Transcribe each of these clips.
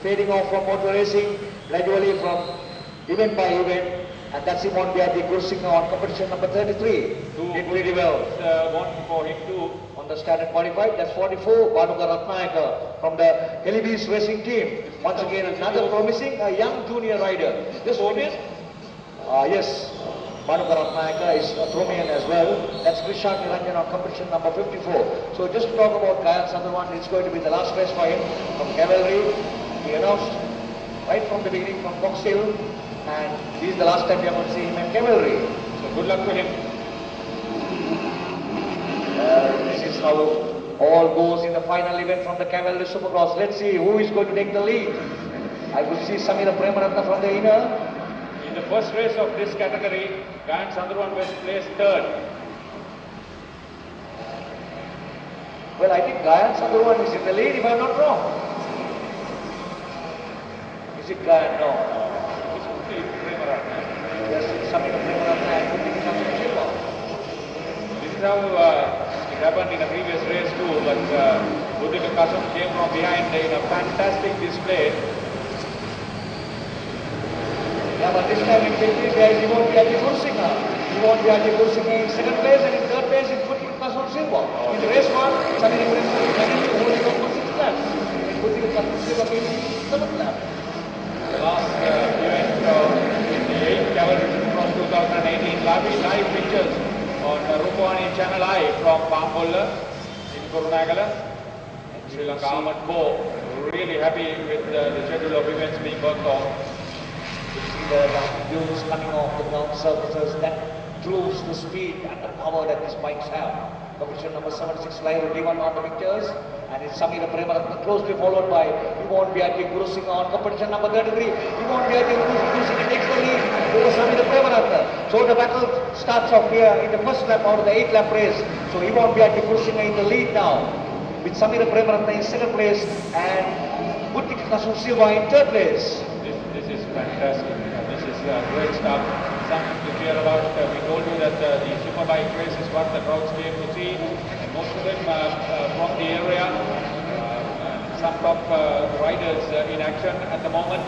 fading off from motor racing gradually from event by event. And that's Simon Biaggi Gurusinga on competition number 33. Did pretty well. One for him too. On the standard 45, that's 44, Bhanuka Ratnayaka from the Helibees racing team. Once again, another promising, a young junior rider. This one is, yes, Bhanuka Ratnayaka is a Thromian as well. That's Krishak Niranjan on competition number 54. So just to talk about Gayan Sandurwan, it's going to be the last race for him from Cavalry. He announced right from the beginning from Box Hill, and this is the last time we are going to see him in Cavalry. So good luck to him. This is how all goes in the final event from the Cavalry Supercross. Let's see who is going to take the lead. I will see Samira Premaratna from the inner. In the first race of this category, Gayan Sandurwan was placed third. Well, I think Gayan Sandurwan is in the lead if I am not wrong. Is it Gayan? No. This would be Premaratna. Yes, it's Samira Premaratna and Buddhika Kasumsilva. This is how it happened in a previous race too, but Buddhika Kasum came from behind in a fantastic display. Yeah, but this time in victory there is Simon Biaggi Gurusinga. Simon Biaggi Gurusinga in second place, and in third place is Buddhika Kasumsilva. In the race one, Samira Premaratna holding on for 6 laps. And Buddhika Kasumsilva came in 7th lap. The last event in the 8th Cavalry Supercross 2018, live pictures on Rupavani Channel I from Pambolla in Kurunagala. Sri Lanka Ahmad Bo really happy with the schedule of events being worked on. You see the dunes coming off the ground surfaces, that proves the speed and the power that these bikes have. Competition number 76 live D1 on the pictures, and it's Samira Premaratna closely followed by Simon Biaggi Gurusinga on competition number 33. Simon Biaggi Gurusinga takes the lead over Samira Premaratna. So the battle starts off here in the first lap out of the 8 lap race. So Simon Biaggi Gurusinga in the lead now, with Samira Premaratna in second place and Buddhika Kasumsilva in third place. This is fantastic. This is great stuff. Something to cheer about. We told you that the Superbike race is what the crowds came to see. And most of them from the area. Some top riders in action at the moment.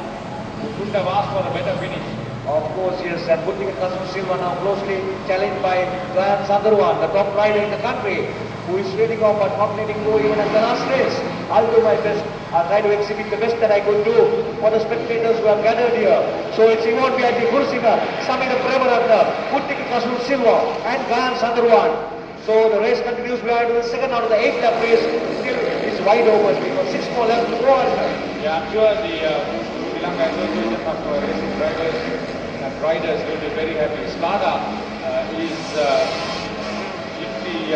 We couldn't have asked for a better finish. Of course, yes, and Buddhika Kasumsilva now closely challenged by Gayan Sandurwan, the top rider in the country, who is leading off at not letting go even at the last race. I'll do my best. I'll try to exhibit the best that I could do for the spectators who have gathered here. So it's Simon Biaggi Gurusinga, Samira Premaratna, Buddhika Kasumsilva and Gayan Sandurwan. So the race continues. We are to the second out of the 8th lap race. Still it's wide open because 6 more laps to go on. Yeah, I'm sure the Sri Lanka Association of Racing Drivers and Riders will be very happy. SCADA is in the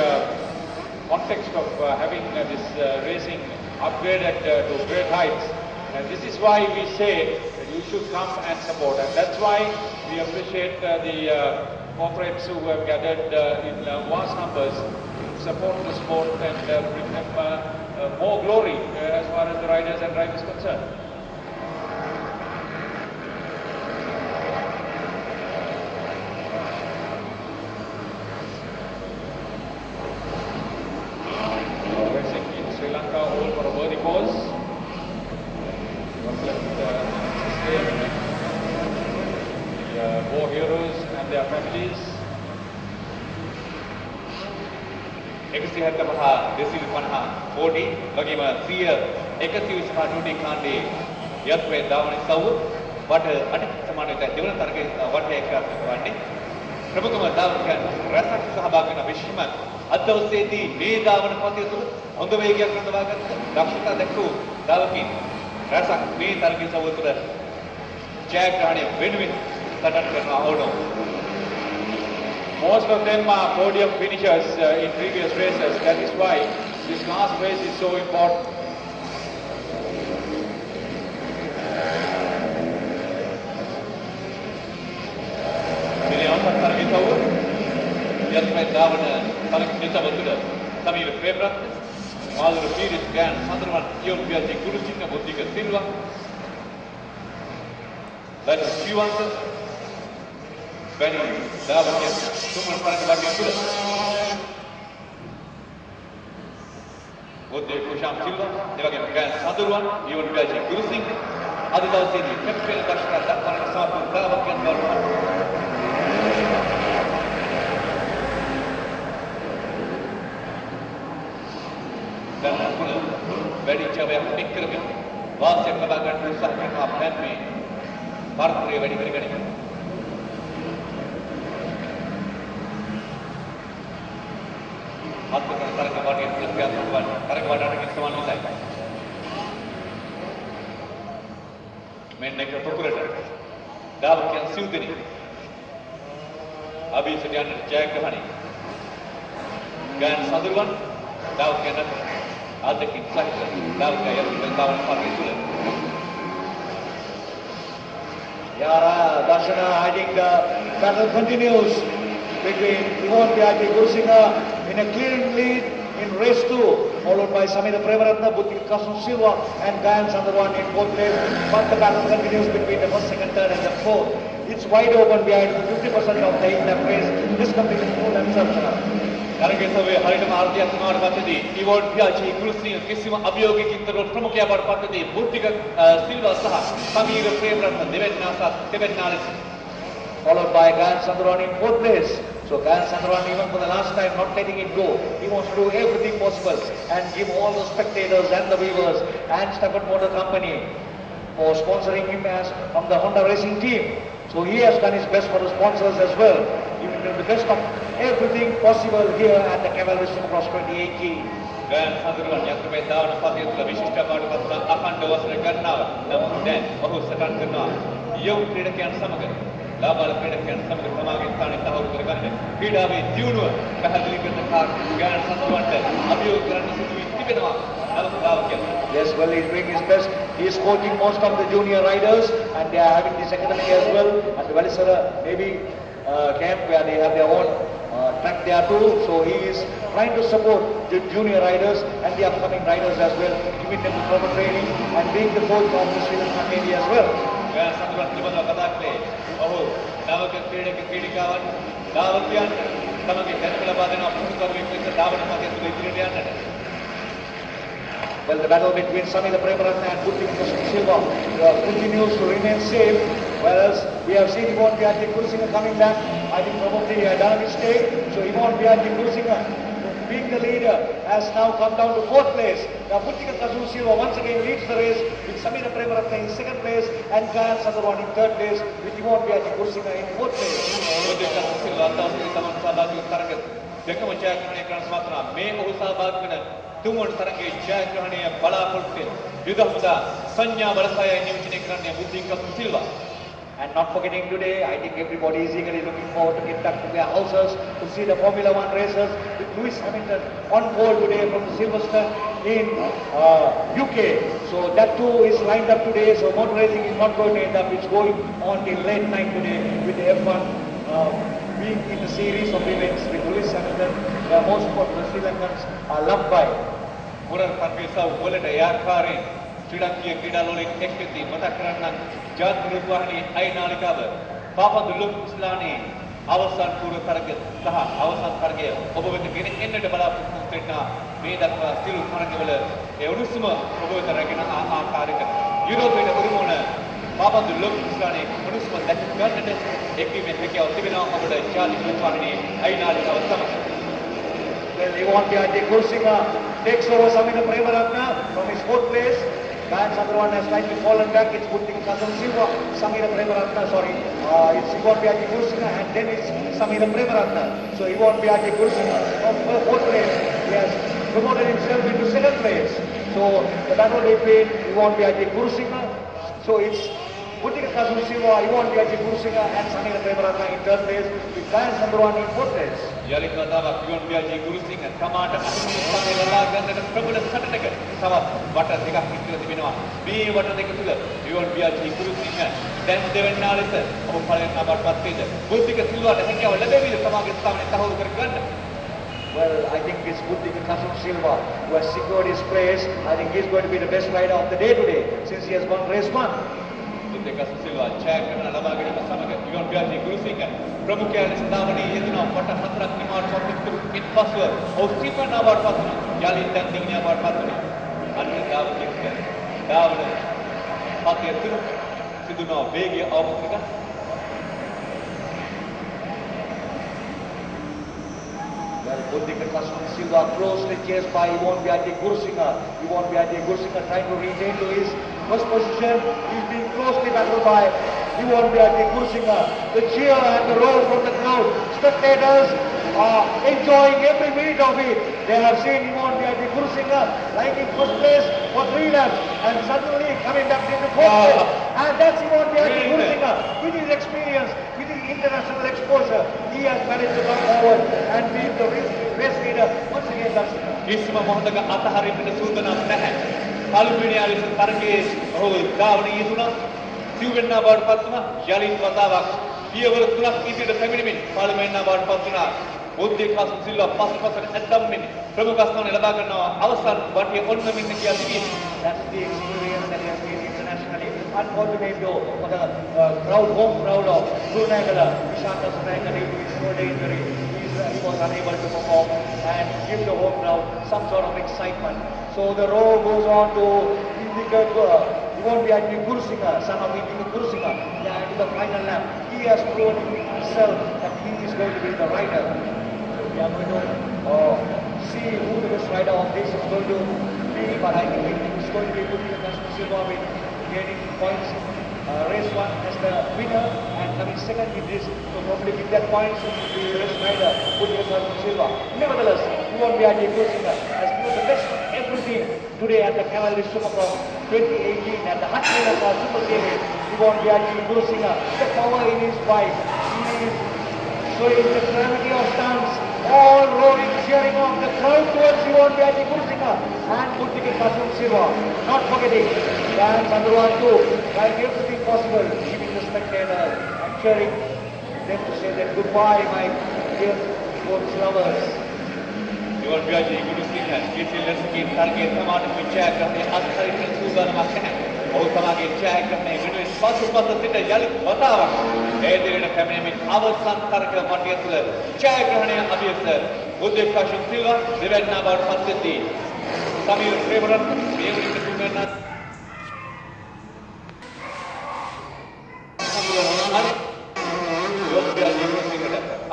context of having this racing upgraded to great heights. And this is why we say that you should come and support. And that's why we appreciate the corporates who have gathered in vast numbers to support the sport and bring them more glory as far as the riders and drivers are concerned. Racing in Sri Lanka, all for a worthy cause. What's left the war heroes and their families. 175 250 කෝටි වගේම 125 නූටි කාණ්ඩේ යත්‍රේ ධාවන සව් වට අඩි සමාන වෙත දෙවන තරගයේ වටයක් කරවන්නේ ප්‍රමුඛම ධාවකයන් රැසක් සහභාගී වන විශ්වම අද දවසේදී මේ ධාවන පන්තිය තුළ හොඳ වේගයක් රඳවාගත් දක්ෂතා දැක්වූ ධාවකින් රැසක් මේ තරගයේ සව් තුළ ජයග්‍රහණය වෙනුවෙන් සටන් කරනවා ඕනෝ. Most of them are podium finishers in previous races. That is why this last race is so important. Ini awal target tahu. Yang main dawan target kita betul. Samir Premaratna, Madhur Pirit, Gayan Sandurwan, Simon Biaggi Gurusinga, Buddhika Kasumsilva. Dan Sriwansa වැනි ධාවකයන් තුමුල් පරණ වගේ තුල බුද්ධ කුෂාම් සිල්වා, ඒ වගේම ගෑන් Sandaruwan, Simon Biaggi Gurusinga අද දවසේදී captain දක්ෂතා දක්වන සමත් දාවකයන් බවට දැන් තුන වැඩි ජවයක් පික් කරගෙන වාසියක් ලබා ගන්න උත්සාහ කරනවා දැන් මේ ಭಾರತೀಯ වැඩි කරගෙන අත්කරන තරක වගේ ප්‍රතික්‍රියාත්මක තරක වඩාටකින් සමාන වෙයි. මෙන්න එක පොකුරට දාවකයන් සිව්දෙනි අභිෂේක යන ජයග්‍රහණි ගාන සඳරුවන් දාවකයන් අධිකින් සහිත දාවකයන් බල්තාවන පරිදි තුල Yara, Darshana, I think the battle continues between Yvonne Biaggi Gurusinha in a clear lead in race 2, followed by Samira Premaratna, Buttika Kasum Silva and Gayan Sandharwan in fourth place. But the battle continues between the first, second, third and the fourth. It's wide open behind 50% of the in-lap race. This completes full laps. තරගයේ හරියටම ආර්ථික සමාන පද්ධතිය ඉවෝඩ් පියාචි කුරුසිංහ කිසිම අභියෝගයකින් තොරව ප්‍රමුඛයා බවට පත් වී බුද්ධික සිල්වා සහ සමීර ප්‍රේමරත්න දෙවැන්නා සහ දෙවැන්නා ලෙස followed by Gayan Sandharwan in fourth place. So Gayan Sandharwan, even for the last time, not letting it go. He wants to do everything possible and give all the spectators and the viewers and Stafford Motor Company for sponsoring him as from the Honda Racing team. So he has done his best for the sponsors as well. Even the best of everything possible here at the Cavalry Supercross 2018. ගායන සඳරුවන් යත්‍රමේ දාවන පදිය තුළ විශිෂ්ට බවට පත් වන අඛණ්ඩ වසර ගණනාව නමුත් දැන් ඔහු සටන් කරනවා යොවුන් ක්‍රීඩකයන් සමග ලාබාල ක්‍රීඩකයන් සමග සමාගයේ ස්ථානය තහවුරු කරගන්න ක්‍රීඩාවේ දියුණුව පැහැදිලි කරන කාරණා ගායන සඳරුවන්ට අභියෝග කරන්න සිදු වී තිබෙනවා. Yes, well, he's doing his best. He is coaching most of the junior riders and they are having this academy as well at the Valisara Navy camp where they have their own track there too. So he is trying to support the junior riders and the upcoming riders as well, giving them the proper training and being the coach of the Sri Lankan Navy as well. දාවක ක්‍රීඩක ක්‍රීඩිකාවන් දාවකයන් තමගේ දැනුම ලබා දෙන අපුරුකරුවෙක් ලෙස දාවන මතය තුළ ඉදිරියට යන්නට. Well, the battle between Samira Premaratna and Buttika Kasum Silva continues to remain safe. Whereas we have seen Yvonne Biaggi Gurusinha coming back. I think probably he had done a mistake. So Yvonne Biaggi Gurusinha, being the leader, has now come down to fourth place. Now Buttika Kasum Silva once again leads the race with Samira Premaratna in second place and Gayan Sandharwan in third place with Yvonne Biaggi Gurusinha in fourth place. Buttika Kasum Silva තවසේ තමන් සහභාගී වූ තරග දෙකම ජයග්‍රහණය කරන සමත්නා මේ ඔහු සහභාගී වන තුන්වන තරගයේ ජයග්‍රහණය බලාපොරොත්තු යුද හමුදා සංඥා බලසායයි නියෝජනය කරන්නේ බුද්ධික කසුම් Silva. And not forgetting today, I think everybody is eagerly looking forward to get back to their houses to see the Formula One races with Lewis Hamilton on board today from the Silverstone in UK. So that too is lined up today. So motor racing is not going to end up. It's going on till late night today with the F1 being in the series of events with Lewis Hamilton, where most of the Sri Lankans are loved by. මුරර් පන්විසව වලට යාකාරයෙන් ශ්‍රී ලංකීය ක්‍රීඩාලෝලෙන් එක්වෙති මතක් කරන්නම් ජාතික රූපවාහිනී අයි නාලිකාව පාපන්දු ලොකුස්ලානේ අවසන් පූර්ව තරග සහ අවසන් තරගය ඔබ වෙත ගෙන එන්නට බලාපොරොත්තු වෙනා මේ දක්වා සිළු තරගවල ඒ උණුසුම ඔබ වෙත රැගෙන ආකාරයකට යුරෝපයේ උරුම වන පාපන්දු ලොකුස්ලානේ උණුසුම දැක ගන්නට එක්වීමේ හැකියාව තිබෙනවා ඔබට ජාතික රූපවාහිනී අයි නාලිකාව සමග. Well, Yvonne Biaggi Gurusinha takes over Samira Premaratna from his fourth place. Gayan Sandharwan has slightly fallen back. It's Buttika Kasum Silva, Samira Premaratna, sorry. It's Yvonne Biaggi Gurusinha and then it's Samira Premaratna. So Yvonne Biaggi Gurusinha from fourth place, he has promoted himself into second place. So the battle between Yvonne Biaggi Gurusinha, so it's Buttika Kasum Silva, Yvonne Biaggi Gurusinha and Samira Premaratna in third place with Gayan Sandharwan in fourth place. යලිත් වතාවක් යොන් බියාජී ගුරුසිංහ තමාට අහිමිස්ථානය ලබා ගන්නට ප්‍රබල සටනක තවත් වට දෙකක් ඉතිරි තිබෙනවා. මේ වට දෙක තුල යොන් බියාජී ගුරුසිංහ දැන් දෙවන්නා ලෙස ඔබ පළවෙනි බාටපත් වේද බුද්ධික සිල්වාට හැකියාව ලැබෙවිද තමාගේ ස්ථානය තහවුරු කර ගන්න. Well, I think it's Buttika Kasum Silva who has secured his place. I think he's going to be the best rider of the day today since he has won race 1. බුද්ධික කසුම් සිල්වා ජයග්‍රහණ ලබා ගැනීම සමග යොන් බියාජී ගුරුසිංහ ප්‍රමුඛයා ලෙස දාවනයේ යෙදෙනවා වට හතරක් නිමාවට පත් පසුව ඔහු ස්ටීෆන් ආවාට පත් වුණා. යලිත් දැන් දිග්නියා ආවාට පත් වුණා. අන්න දාවන පතිය තුරු සිදුන වේගය අවබෝධ කර Well, Buddhika Kasum Silva closely chased by Yvonne Biati Gurusinga. Yvonne Biati Gurusinga trying to retain to his first position. He's being closely battled by Yvonne Biati Gurusinga. The cheer and the roar from the crowd. Spectators are enjoying every minute of it. They have seen Yvonne Biati Gurusinga lying in first place for 3 laps and suddenly coming back into fourth place. And that's Yvonne Biati Gurusinga with his experience, with his international exposure. He has managed to come forward and beat the race leader once again. කිසිම මොහොතක අතහරින්නට සූදානම් නැහැ. පළමුවෙනි ආලෙස තරගයේ ඔහු ධාවනය යෙදුණා. සිව්වෙනිදා බවට පත් වුණා. යලිත් වතාවක් පියවර 3ක් ඉදිරියට පැමිණෙමින් පළමුවෙනිදා බවට පත් වුණා. බුද්ධික කසුම් සිල්වා පසුපසට ඇත්තම්මින් ප්‍රමුඛ ස්ථානය ලබා ගන්නවා. අවසන් වටේ ඔන්න මෙන්න කියා තිබීම. That's the experience that he has gained internationally. Unfortunately though, for the home crowd of Gurunagala, Vishaka Sunayaka due to his shoulder injury, he was unable to perform and give the home crowd some sort of excitement. So the roar goes on to indicate Yvonne Biati Gurusinga, son of Indika Gurusinga, and in the final lap, he has proven himself that he is going to be the rider. We are going to see who the best rider of this is going to be, but I think it's going to be Buddhika Kasum Silva with gaining points. Race 1 as the winner and coming second in this, so probably with that points the race rider Buddhika Kasum Silva. Nevertheless, Yvonne Biati Gurusinga has given the best of everything today at the Cavalry Supercross 2018 at the Hathinaka Super Series. Yvonne Biati Gurusinga, the power in his bike, he is showing the gravity of stunts, all roaring, cheering on the crowd towards Yvonne Biati Gurusinga and Buddhika Kasum Silva. Not forgetting Dan Sandruan too, trying everything possible, keeping the spectators and cheering them to say that goodbye, my dear sports lovers. Yvonne Biati Gurusinga කිසි ලෙසකින් තරගයේ සමාන විජයග්‍රහණය අත්හරින්න සූදානමක් නැහැ. ඔහු තමගේ ජයග්‍රහණය වෙනුවෙන් පසුපස සිට යලිත් වතාවක් ඒ දිනන පැමිණෙමින් අවසන් තරග මඩිය තුළ ජයග්‍රහණය අභියස බුද්ධික කසුම් සිල්වා දෙවැන්නා බවට පත් වෙද්දී සමීර ප්‍රේමරත්න මේවලින් තුන්වැන්නා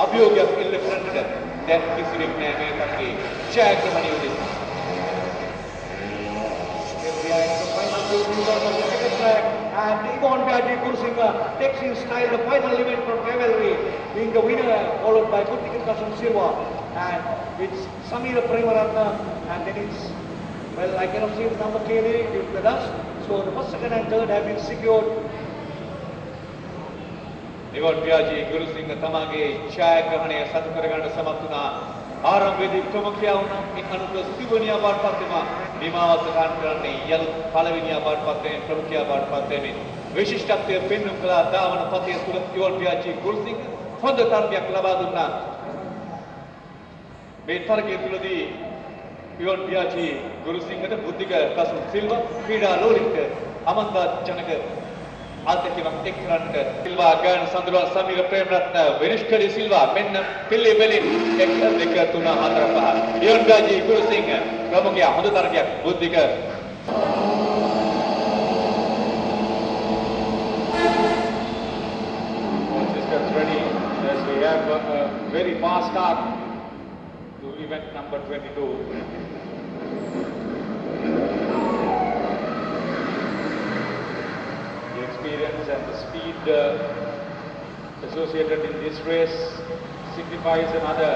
අභියෝගයක් එල්ල කරන්නට දැන් කිසිවෙක් නෑ මේ තරගයේ ජයග්‍රහණය උදෙසා. We are in the final two meters of the second track and Yvonne Biati Gurusinga takes in style the final event from Cavalry, being the winner followed by Buddhika Kasum Silva and it's Samira Premaratna and then it's, well, I cannot see the number clearly due to the dust, so the first, second and third have been secured. Yvonne Biati Gurusinga තමගේ ජයග්‍රහණය සතු කරගන්න සමත් වුණා. ආරම්භයේදී ප්‍රමුඛයා වුණා. මේ අනුව සිවණියා බවට පත් වෙනවා. නිමාව සටහන් කරන්නේ යලුත් පළවෙනියා බවට පත් වෙන ප්‍රමුඛයා බවට පත් වෙමින් විශිෂ්ටත්වය පෙන්වන කලා ධාවන පතිය තුළ Yvonne Biati Gurusinga හොඳ තරගයක් ලබා දුන්නා. මේ තරගය තුළදී Yvonne Biati Gurusingaට බුද්ධික කසුම් සිල්වා ක්‍රීඩා ලෝලිට අමන්දාජනක අල්තකිවක් එක් කරන්නට සිල්වා ගාන සඳරුවන් සමීර ප්‍රේමරත්න විනිෂ්කරි සිල්වා මෙන්න පිල්ලි බෙලින් 1 2 3 4 5 Yvonne Biati Gurusinga ප්‍රමුඛයා හොඳ තරගයක් බුද්ධික Systems ready as we have a very fast start to event number 22. Experience and the speed associated in this race signifies another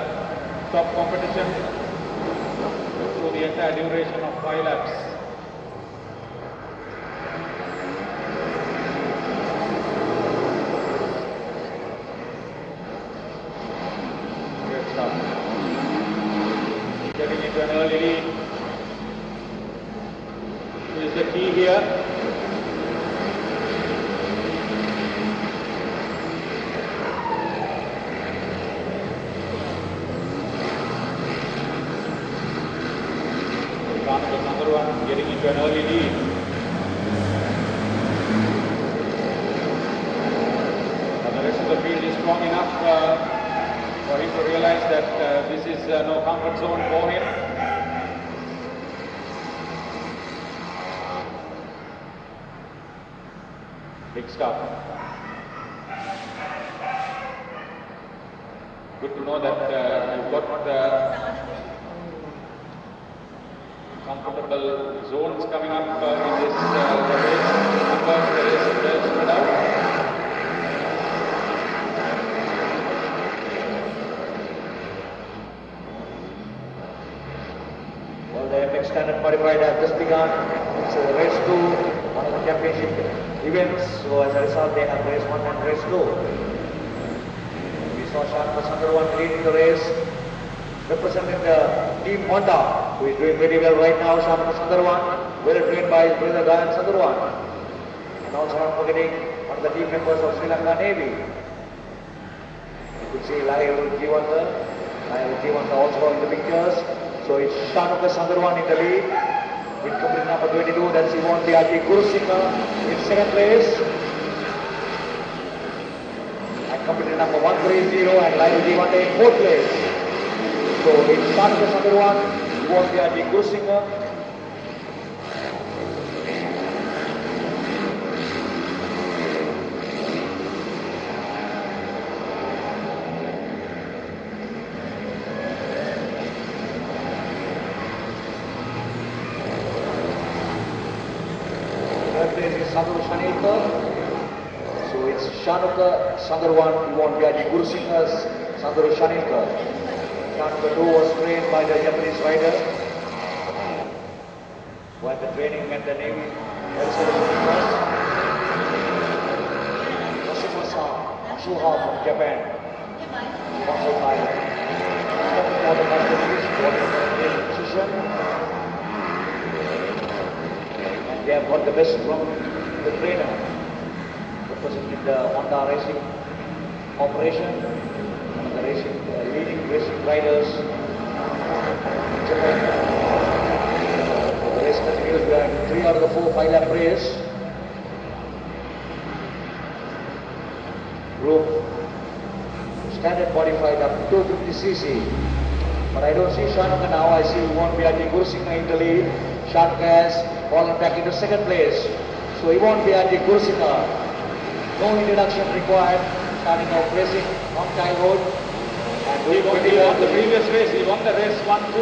top competition through the entire duration of 5 laps. Great start. Getting into an early lead is the key here. Getting into an early lead. But the rest of the field is strong enough for him to realize that this is no comfort zone for him. big start. Good to know that you've got comfortable zones coming up in this race. Numbers, the race is well spread out. Well, the FX Standard Modified has just begun. It's race 2, one of the championship events. So as a result, they have race 1 and race 2. We saw Shanaka Sundarwan leading the race, representing the team Honda, who is doing very well right now. Shanaka Sundarwan, well trained by his brother Gayan Sundarwan. And also not forgetting one of the team members of Sri Lanka Navy. You could see Lyle Jiwanda. Lyle Jiwanda also in the pictures. So it's Shanaka Sundarwan in the lead. In company number 22, that's Yvonne Biagi Gurusingha in second place. And company number 130 and Lyle Jiwanda in fourth place. So it's Shanaka Sundarwan, Yvonne Biagi Gurusingha. Sadhu Shanilkar. So it's Shanaka Sundarwan, Yvonne Biagi Gurusingha's Sadhu Shanilkar. Shanaka 2 was trained by the Japanese rider who had the training at the Navy. Yoshimasa Ashuha from Japan. Sponsored by and they have got the best from the trainer representing the Honda Racing operation, one of the leading racing riders in Japan. The race continues. We are in 3 out of the 4 5-lap race. Group standard modified up to 250cc. But I don't see Shanaka now. I see Yvonne Biagi Gurusingha in the lead. Shanaka has fallen back into second place. So Yvonne Biagi Gurusingha, no introduction required, starting off racing on Thai road. And He won the previous race, he won the race 1-2.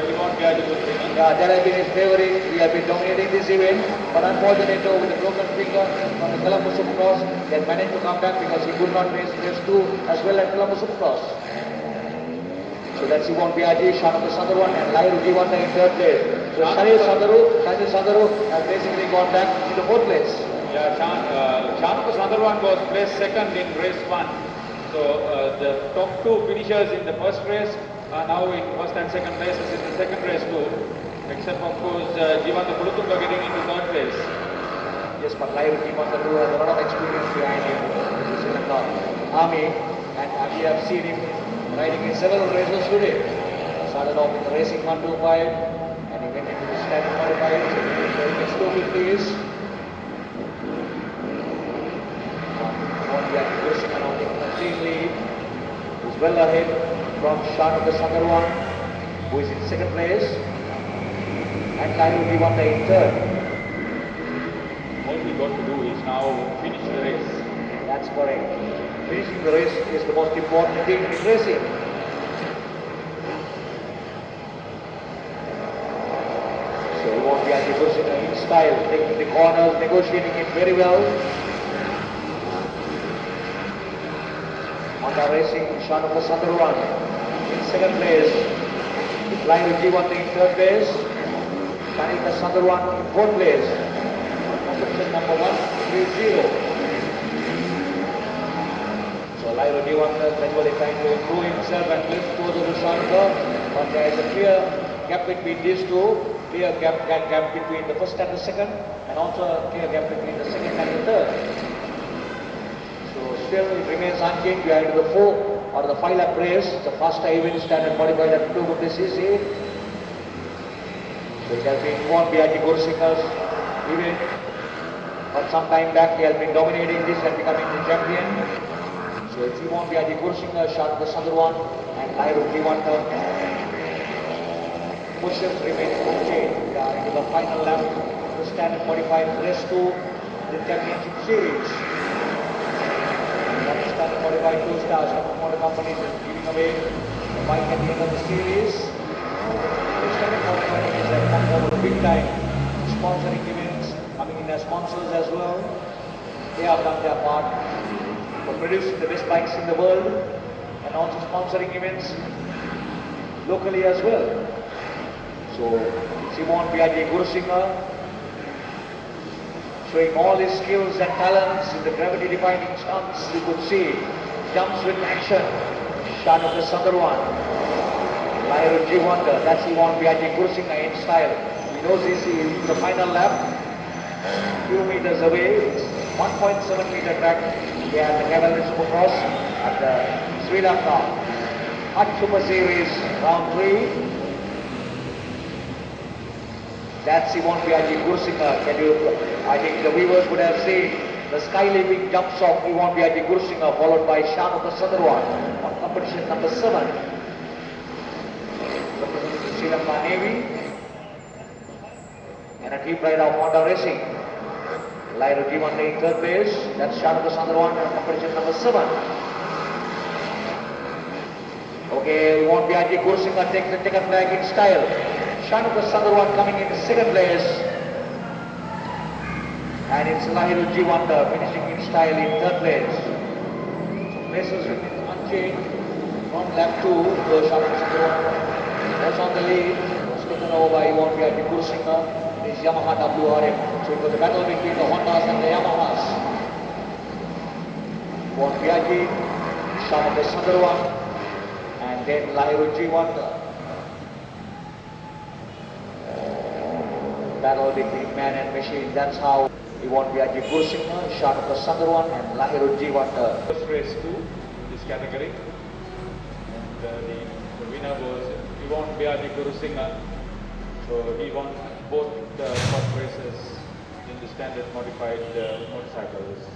Yvonne Biagi Gurusingha. Yeah, that has been his favorite. He has been dominating this event. But unfortunately, with a broken finger on the Columbus Supercross, he has managed to come back because he could not race race 2 as well at Columbus Supercross. So that's Yvonne Biagi, Shanaka Sundarwan and Lyle Jiwanda in third place. So Shanil Sundaru has basically gone back into fourth place. Yeah, Shanaka Sundarwan was placed second in race 1. So the top 2 finishers in the first race are now in first and second places in the second race too. Except of course Jiwanda Kulutunga getting into third place. Yes, but Lyle Jiwanda has a lot of experience behind him in the Sri Lanka Army, and we have seen him riding in several races today. Started off with the racing 125 and he went into the standard modified. So the next 250 is Biagi Gurusingha now taking the clean lead. He's well ahead from Shanaka Sundarwan, who is in second place, and Lyle Jiwanda in third. All we got to do is now finish the race. That's correct. Finishing the race is the most important thing in racing. So Yvonne Biagi Gurusingha in style, taking the corners, negotiating it very well. Honda Racing, Shanaka Sundarwan in second place. Lyle Jiwanda in third place. Shanaka Sundarwan in fourth place. Position number 130. So Lyle Jiwanda gradually trying to improve himself and lift closer to Shanaka, but there is a clear gap between these two, clear gap between the first and the second, and also a clear gap between the second and the third. So still it remains unchanged. We are into the 4 or the 5-lap race, the faster event standard modified at 250cc. So it has been Yvonne Biagi Gurusingha's event, but some time back he has been dominating this and becoming the champion. So it's Yvonne Biagi Gurusingha, Shanaka Sundarwan and Lyle Jiwanda. Positions remain unchanged. We are into the final lap, the standard modified race 2. the championship series. Pakistan modified 2 stars from motor companies is giving away the bike at the end of the series. Pakistan motor companies have come over big time, sponsoring events, coming in as sponsors as well. They have done their part for producing the best bikes in the world and also sponsoring events locally as well. So Simon Biaggi Gurusingha showing all his skills and talents in the gravity-defying stunts. You could see jumps with action. Shanuka Sundarwan, Lahirudji G Wonder. That's Simon Biaggi Gurusingha in style. He knows he's in the final lap. Few meters away, 1.7 meter track. They have the Cavalry Supercross at the Sri Lanka Hut Super Series round 3. That's Simon Biaggi Gurusingha. I think the viewers would have seen the sky-leaping jumps of Simon Biaggi Gurusingha, followed by Shanuka Sundarwan on competition number 7. Representing the Sri Lanka Navy and a team rider of Honda Racing. Lahirudji G Wonder in 3rd place. That's Shanuka Sundarwan on competition number 7. Okay, Simon Biaggi Gurusingha takes the checkered flag in style. Shanuka Sundarwan coming in 2nd place, and it's Lahirudji G Wonder finishing in style in 3rd place. So places remain unchanged from lap 2. So Shanuka Sundarwan was on the lead, was taken over by Simon Biaggi Gurusingha in his Yamaha WRM. So it was a battle between the Hondas and the Yamahas. Simon Biaggi, Shanuka Sundarwan, and then Lahirudji G Wonder. Battle between man and machine. That's how Simon Biaggi Gurusingha, Shanuka Sundarwan and Lahirudji G Wonder. First race 2 in this category, and the winner was Simon Biaggi Gurusingha. So he won both the top races in the standard modified motorcycles.